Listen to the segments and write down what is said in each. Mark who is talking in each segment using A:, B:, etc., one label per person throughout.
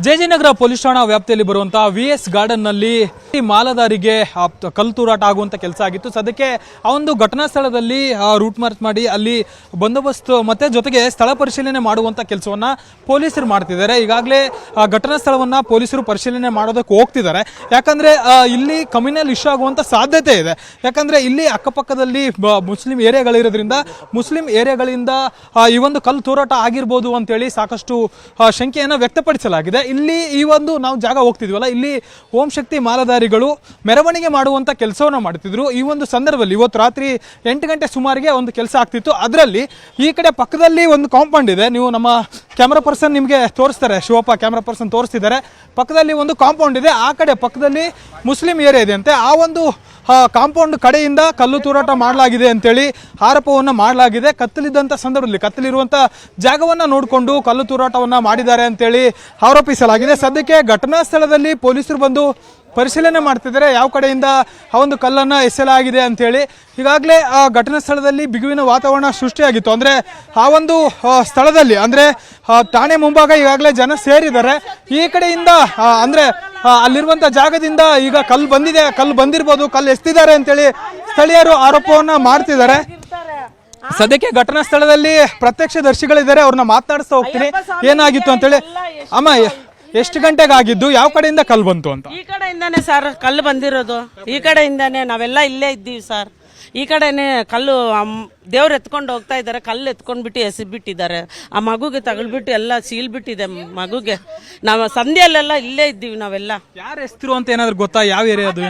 A: JJ Nagar police ಠಾಣಾ ವ್ಯಾಪ್ತಿಯಲ್ಲಿ ಬರುವಂತಹ ವಿಎಸ್ ಗಾರ್ಡನ್ ನಲ್ಲಿ ಮಾಲದಾರಿಗೆ ಕಲ್ಲು ತೂರಾಟ ಆಗುವಂತ ಕೆಲಸ ಆಗಿತ್ತು. ಸದ್ಯಕ್ಕೆ ಆ ಒಂದು ಘಟನಾ ಸ್ಥಳದಲ್ಲಿ ರೂಟ್ ಮಾರ್ಚ್ ಮಾಡಿ ಅಲ್ಲಿ ಬಂದೋಬಸ್ತ್ ಮತ್ತೆ ಜೊತೆಗೆ ಸ್ಥಳ ಪರಿಶೀಲನೆ ಮಾಡುವಂತ ಕೆಲಸವನ್ನ ಪೊಲೀಸರು ಮಾಡ್ತಿದ್ದಾರೆ. ಈಗಾಗಲೇ ಘಟನಾ ಸ್ಥಳವನ್ನ ಪೊಲೀಸರು ಪರಿಶೀಲನೆ ಮಾಡೋದಕ್ಕೆ ಹೋಗ್ತಿದ್ದಾರೆ. ಯಾಕಂದ್ರೆ ಇಲ್ಲಿ ಕಮ್ಯುನಲ್ ಇಶ್ಯೂ ಆಗುವಂತ ಸಾಧ್ಯತೆ ಇದೆ. ಯಾಕಂದ್ರೆ ಇಲ್ಲಿ ಅಕ್ಕಪಕ್ಕದಲ್ಲಿ ಮುಸ್ಲಿಂ ಏರಿಯಾಗಳಿರೋದ್ರಿಂದ ಮುಸ್ಲಿಂ ಏರಿಯಾಗಳಿಂದ ಈ ಒಂದು ಕಲ್ಲು ತೂರಾಟ ಆಗಿರ್ಬೋದು ಅಂತೇಳಿ ಸಾಕಷ್ಟು ಶಂಕೆಯನ್ನು ವ್ಯಕ್ತಪಡಿಸಲಾಗಿದೆ. ಇಲ್ಲಿ ಈ ಒಂದು ನಾವು ಜಾಗ ಹೋಗ್ತಿದ್ವಲ್ಲ, ಇಲ್ಲಿ ಓಂ ಶಕ್ತಿ ಮಾಲಧಾರಿಗಳು ಮೆರವಣಿಗೆ ಮಾಡುವಂತ ಕೆಲಸವನ್ನು ಮಾಡ್ತಿದ್ರು. ಈ ಒಂದು ಸಂದರ್ಭದಲ್ಲಿ ಇವತ್ತು ರಾತ್ರಿ 8 ಗಂಟೆ ಸುಮಾರಿಗೆ ಒಂದು ಕೆಲಸ ಆಗ್ತಿತ್ತು. ಅದರಲ್ಲಿ ಈ ಕಡೆ ಪಕ್ಕದಲ್ಲಿ ಒಂದು ಕಾಂಪೌಂಡ್ ಇದೆ. ನೀವು ನಮ್ಮ ಕ್ಯಾಮ್ರಾ ಪರ್ಸನ್ ನಿಮಗೆ ತೋರಿಸ್ತಾರೆ, ಶಿವಪ್ಪ ಕ್ಯಾಮ್ರಾ ಪರ್ಸನ್ ತೋರಿಸ್ತಿದ್ದಾರೆ. ಪಕ್ಕದಲ್ಲಿ ಒಂದು ಕಾಂಪೌಂಡ್ ಇದೆ, ಆ ಕಡೆ ಪಕ್ಕದಲ್ಲಿ ಮುಸ್ಲಿಂ ಏರಿಯಾ ಇದೆ ಅಂತೆ. ಆ ಒಂದು ಕಾಂಪೌಂಡ್ ಕಡೆಯಿಂದ ಕಲ್ಲು ತೂರಾಟ ಮಾಡಲಾಗಿದೆ ಅಂತೇಳಿ ಆರೋಪವನ್ನು ಮಾಡಲಾಗಿದೆ. ಕತ್ತಲಿದ್ದಂಥ ಸಂದರ್ಭದಲ್ಲಿ ಕತ್ತಲಿರುವಂಥ ಜಾಗವನ್ನು ನೋಡಿಕೊಂಡು ಕಲ್ಲು ತೂರಾಟವನ್ನು ಮಾಡಿದ್ದಾರೆ ಅಂತೇಳಿ ಆರೋಪಿಸಲಾಗಿದೆ. ಸದ್ಯಕ್ಕೆ ಘಟನಾ ಸ್ಥಳದಲ್ಲಿ ಪೊಲೀಸರು ಬಂದು ಪರಿಶೀಲನೆ ಮಾಡ್ತಿದ್ದಾರೆ, ಯಾವ ಕಡೆಯಿಂದ ಆ ಒಂದು ಕಲ್ಲನ್ನು ಎಸೆಯಲಾಗಿದೆ ಅಂತೇಳಿ. ಈಗಾಗಲೇ ಆ ಘಟನಾ ಸ್ಥಳದಲ್ಲಿ ಬಿಗುವಿನ ವಾತಾವರಣ ಸೃಷ್ಟಿಯಾಗಿತ್ತು. ಅಂದರೆ ಆ ಒಂದು ಸ್ಥಳದಲ್ಲಿ ಅಂದರೆ ಠಾಣೆ ಮುಂಭಾಗ ಈಗಾಗಲೇ ಜನ ಸೇರಿದ್ದಾರೆ. ಈ ಕಡೆಯಿಂದ ಅಂದರೆ ಅಲ್ಲಿರುವಂಥ ಜಾಗದಿಂದ ಈಗ ಕಲ್ಲು ಬಂದಿದೆ, ಕಲ್ಲು ಬಂದಿರ್ಬೋದು, ಕಲ್ಲು ಎಸ್ತಿದ್ದಾರೆ ಅಂತೇಳಿ ಸ್ಥಳೀಯರು ಆರೋಪವನ್ನು ಮಾಡ್ತಿದ್ದಾರೆ. ಸದ್ಯಕ್ಕೆ ಘಟನಾ ಸ್ಥಳದಲ್ಲಿ ಪ್ರತ್ಯಕ್ಷದರ್ಶಿಗಳಿದ್ದಾರೆ, ಅವ್ರನ್ನ ಮಾತನಾಡಿಸ್ತಾ ಹೋಗ್ತೀನಿ ಏನಾಗಿತ್ತು ಅಂತೇಳಿ. ಅಮ್ಮ, ಎಷ್ಟು ಗಂಟೆಗೆ ಆಗಿದ್ದು, ಯಾವ ಕಡೆಯಿಂದ ಕಲ್ಲು ಬಂತು ಅಂತ?
B: ಈ ಕಡೆಯಿಂದಾನೆ ಸರ್ ಕಲ್ಲು ಬಂದಿರೋದು, ಈ ಕಡೆಯಿಂದಾನೆ. ನಾವೆಲ್ಲ ಇಲ್ಲೇ ಇದ್ದೀವಿ ಸರ್. ಈ ಕಡೆನೆ ಕಲ್ಲು ದೇವ್ರು ಎತ್ಕೊಂಡು ಹೋಗ್ತಾ ಇದ್ದಾರೆ, ಕಲ್ಲು ಎತ್ಕೊಂಡ್ಬಿಟ್ಟು ಎಸಿಬಿಟ್ಟಿದ್ದಾರೆ. ಆ ಮಗುಗೆ ತಗಳ್ಬಿಟ್ಟು ಎಲ್ಲ ಸೀಲ್ಬಿಟ್ಟಿದೆ ಮಗುಗೆ. ನಾವು ಸಂಧ್ಯಲ್ಲೆಲ್ಲ ಇಲ್ಲೇ ಇದ್ದೀವಿ ನಾವೆಲ್ಲ.
A: ಯಾರು ಎಸ್ತಿರು ಅಂತ ಏನಾದ್ರು ಗೊತ್ತಾ? ಯಾವ ಏರಿಯಾ ಅದು?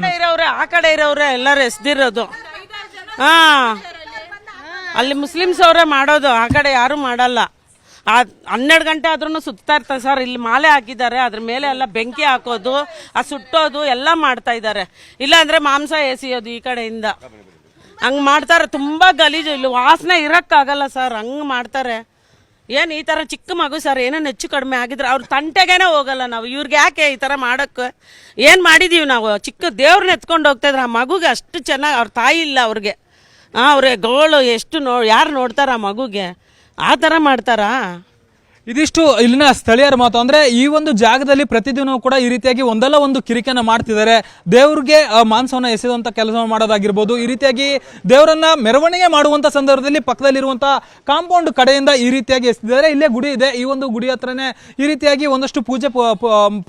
B: ಆ ಕಡೆ ಇರೋರೆ ಎಲ್ಲರೂ ಎಸ್ದಿರೋದು. ಹಾ, ಅಲ್ಲಿ ಮುಸ್ಲಿಮ್ಸ್ ಅವರೇ ಮಾಡೋದು, ಆ ಕಡೆ ಯಾರು ಮಾಡಲ್ಲ. 12 ಗಂಟೆ ಆದ್ರೂ ಸುತ್ತಾ ಇರ್ತಾರೆ ಸರ್. ಇಲ್ಲಿ ಮಾಲೆ ಹಾಕಿದ್ದಾರೆ, ಅದ್ರ ಮೇಲೆ ಎಲ್ಲ ಬೆಂಕಿ ಹಾಕೋದು, ಸುಟ್ಟೋದು ಎಲ್ಲ ಮಾಡ್ತಾ ಇದ್ದಾರೆ. ಇಲ್ಲ ಅಂದ್ರೆ ಮಾಂಸ ಎಸೆಯೋದು ಈ ಕಡೆಯಿಂದ. ಹಂಗ್ ಮಾಡ್ತಾರೆ, ತುಂಬಾ ಗಲೀಜು. ಇಲ್ಲಿ ವಾಸನೆ ಇರಕ್ಕಾಗಲ್ಲ ಸರ್, ಹಂಗ್ ಮಾಡ್ತಾರೆ. ಏನ್ ಈ ತರ ಚಿಕ್ಕ ಮಗು ಸರ್, ಏನೇನು ಹೆಚ್ಚು ಕಡಿಮೆ ಆಗಿದ್ರೆ ಅವ್ರ ತಂಟೆಗೇನೆ ಹೋಗಲ್ಲ ನಾವು. ಇವ್ರಿಗೆ ಯಾಕೆ ಈ ತರ ಮಾಡಕ್ಕೆ? ಏನ್ ಮಾಡಿದೀವಿ ನಾವು? ಚಿಕ್ಕ ದೇವ್ರನ್ನ ಎತ್ಕೊಂಡು ಹೋಗ್ತಾ ಇದ್ರೆ ಆ ಮಗುಗೆ ಅಷ್ಟು ಚೆನ್ನಾಗಿ, ಅವ್ರ ತಾಯಿ ಇಲ್ಲ ಅವ್ರಿಗೆ. ಅವ್ರೆ ಗೋಳು ಎಷ್ಟು ಯಾರು ನೋಡ್ತಾರ ಆ ಮಗುಗೆ? ಆ ಥರ ಮಾಡ್ತಾರಾ?
A: ಇದಿಷ್ಟು ಇಲ್ಲಿನ ಸ್ಥಳೀಯರ ಮಾತು. ಅಂದ್ರೆ ಈ ಒಂದು ಜಾಗದಲ್ಲಿ ಪ್ರತಿದಿನ ಕೂಡ ಈ ರೀತಿಯಾಗಿ ಒಂದಲ್ಲ ಒಂದು ಕಿರಿಕೆನ ಮಾಡ್ತಿದ್ದಾರೆ. ದೇವ್ರಿಗೆ ಮಾಂಸವನ್ನ ಎಸೆಯುವಂತ ಕೆಲಸ ಮಾಡೋದಾಗಿರ್ಬೋದು, ಈ ರೀತಿಯಾಗಿ ದೇವರನ್ನ ಮೆರವಣಿಗೆ ಮಾಡುವಂತ ಸಂದರ್ಭದಲ್ಲಿ ಪಕ್ಕದಲ್ಲಿರುವಂತ ಕಾಂಪೌಂಡ್ ಕಡೆಯಿಂದ ಈ ರೀತಿಯಾಗಿ ಎಸೆದಿದ್ದಾರೆ. ಇಲ್ಲೇ ಗುಡಿ ಇದೆ, ಈ ಒಂದು ಗುಡಿ ಹತ್ರನೇ ಈ ರೀತಿಯಾಗಿ ಒಂದಷ್ಟು ಪೂಜೆ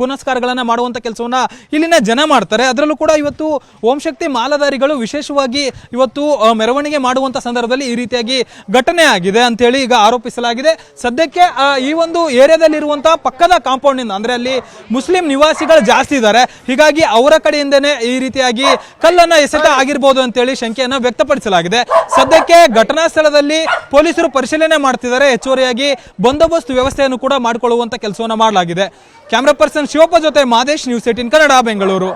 A: ಪುನಸ್ಕಾರಗಳನ್ನ ಮಾಡುವಂತ ಕೆಲಸವನ್ನ ಇಲ್ಲಿನ ಜನ ಮಾಡ್ತಾರೆ. ಅದರಲ್ಲೂ ಕೂಡ ಇವತ್ತು ಓಂ ಶಕ್ತಿ ಮಾಲಧಾರಿಗಳು ವಿಶೇಷವಾಗಿ ಇವತ್ತು ಮೆರವಣಿಗೆ ಮಾಡುವಂತ ಸಂದರ್ಭದಲ್ಲಿ ಈ ರೀತಿಯಾಗಿ ಘಟನೆ ಆಗಿದೆ ಅಂತೇಳಿ ಈಗ ಆರೋಪಿಸಲಾಗಿದೆ. ಸದ್ಯಕ್ಕೆ ಈ ಒಂದು ಏರಿಯಾದಲ್ಲಿರುವಂತಹ ಪಕ್ಕದ ಕಾಂಪೌಂಡ್ ನಿಂದ, ಅಂದ್ರೆ ಅಲ್ಲಿ ಮುಸ್ಲಿಂ ನಿವಾಸಿಗಳು ಜಾಸ್ತಿ ಇದ್ದಾರೆ, ಹೀಗಾಗಿ ಅವರ ಕಡೆಯಿಂದನೇ ಈ ರೀತಿಯಾಗಿ ಕಲ್ಲನ್ನ ಎಸೆತ ಆಗಿರ್ಬೋದು ಅಂತೇಳಿ ಶಂಕೆಯನ್ನ ವ್ಯಕ್ತಪಡಿಸಲಾಗಿದೆ. ಸದ್ಯಕ್ಕೆ ಘಟನಾ ಸ್ಥಳದಲ್ಲಿ ಪೊಲೀಸರು ಪರಿಶೀಲನೆ ಮಾಡ್ತಿದ್ದಾರೆ. ಹೆಚ್ಚುವರಿಯಾಗಿ ಬಂದೋಬಸ್ತ್ ವ್ಯವಸ್ಥೆಯನ್ನು ಕೂಡ ಮಾಡಿಕೊಳ್ಳುವಂತ ಕೆಲಸವನ್ನ ಮಾಡಲಾಗಿದೆ. ಕ್ಯಾಮರಾ ಪರ್ಸನ್ ಶಿವಪ್ಪ ಜೊತೆ ಮಾದೇಶ್, ನ್ಯೂಸ್ 18 ಕನ್ನಡ, ಬೆಂಗಳೂರು.